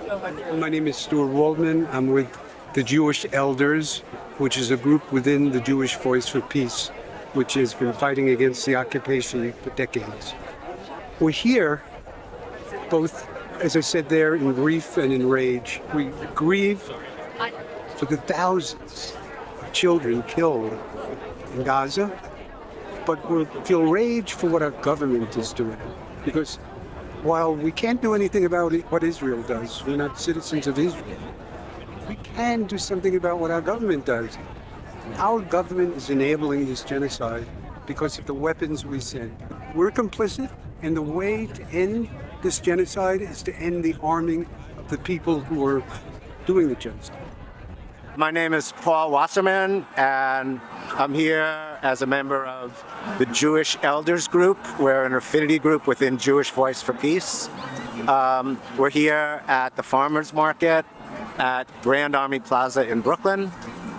My name is Stuart Waldman. I'm with the Jewish Elders, which is a group within the Jewish Voice for Peace, which has been fighting against the occupation for decades. We're here, both, as I said there, in grief and in rage. We grieve for the thousands of children killed in Gaza, but we feel rage for what our government is doing. Because while we can't do anything about what Israel does, we're not citizens of Israel, we can do something about what our government does. Our government is enabling this genocide because of the weapons we send. We're complicit, and the way to end this genocide is to end the arming of the people who are doing the genocide. My name is Paul Wasserman, and I'm here as a member of the Jewish Elders Group. We're an affinity group within Jewish Voice for Peace. We're here at the farmers market at Grand Army Plaza in Brooklyn,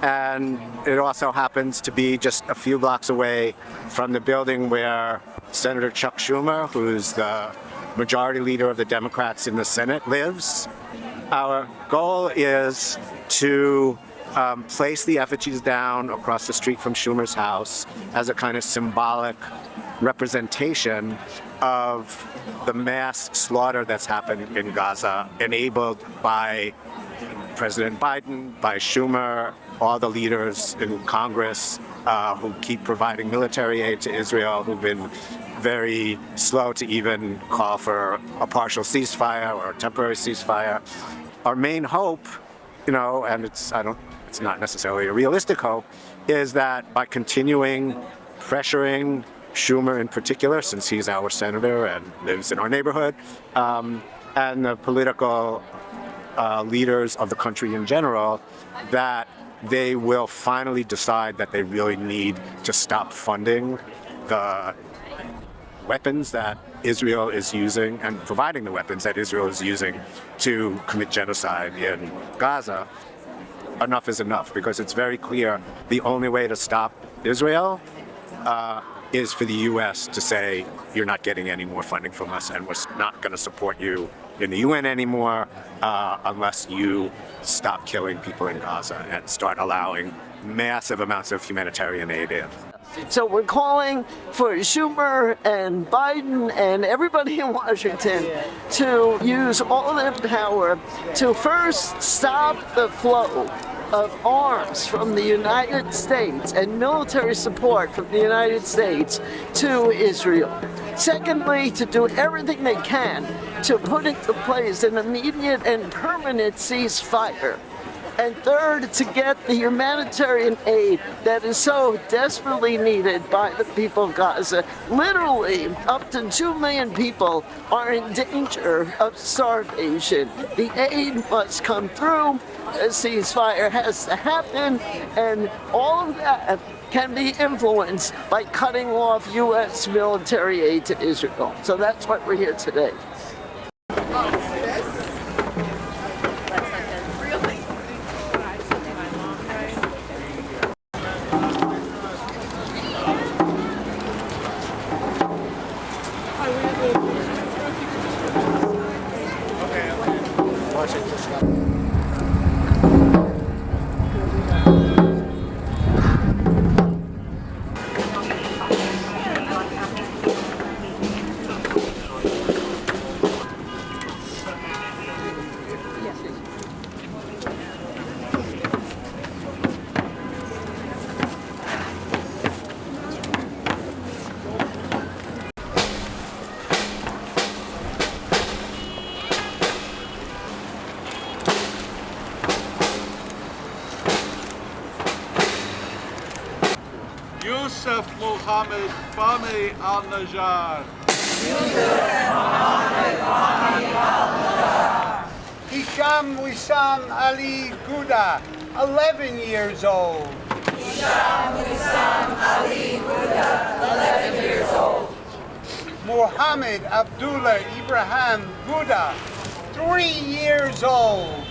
and it also happens to be just a few blocks away from the building where Senator Chuck Schumer, who's the majority leader of the Democrats in the Senate, lives. Our goal is to place the effigies down across the street from Schumer's house as a kind of symbolic representation of the mass slaughter that's happened in Gaza, enabled by President Biden, by Schumer, all the leaders in Congress who keep providing military aid to Israel, who've been very slow to even call for a partial ceasefire or a temporary ceasefire. Our main hope, and it's not necessarily a realistic hope, is that by continuing pressuring Schumer in particular, since he's our senator and lives in our neighborhood, and the political leaders of the country in general, that they will finally decide that they really need to stop funding the weapons that Israel is using and providing the weapons that Israel is using to commit genocide in Gaza. Enough is enough, because it's very clear the only way to stop Israel is for the U.S. to say, you're not getting any more funding from us, and we're not going to support you in the UN anymore unless you stop killing people in Gaza and start allowing massive amounts of humanitarian aid in. So we're calling for Schumer and Biden and everybody in Washington to use all their power to first stop the flow of arms from the United States and military support from the United States to Israel. Secondly, to do everything they can to put into place an immediate and permanent ceasefire. And third, to get the humanitarian aid that is so desperately needed by the people of Gaza. Literally, up to 2 million people are in danger of starvation. The aid must come through, a ceasefire has to happen, and all of that can be influenced by cutting off U.S. military aid to Israel. So that's why we're here today. Yusuf Mohammed Fahmy al-Najjar. Hisham Wissam Ali Gouda, 11 years old. Mohammed Abdullah Ibrahim Gouda, 3 years old.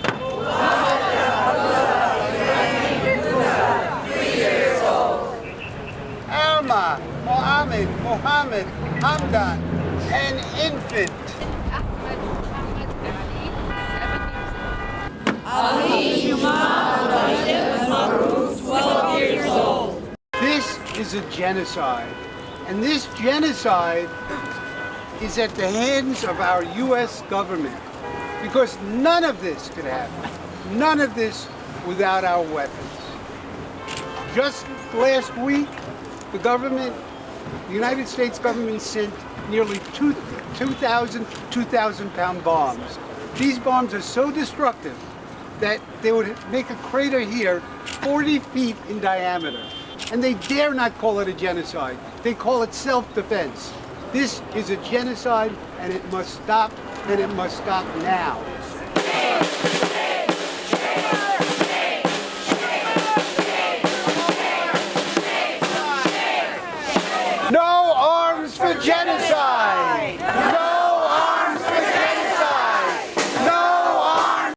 Alma Mohammed Hamdan, an infant. is a genocide. And this genocide is at the hands of our U.S. government, because none of this could happen. None of this without our weapons. Just last week, the United States government sent nearly 2,000 pound bombs. These bombs are so destructive that they would make a crater here 40 feet in diameter. And they dare not call it a genocide. They call it self-defense. This is a genocide, and it must stop, and it must stop now.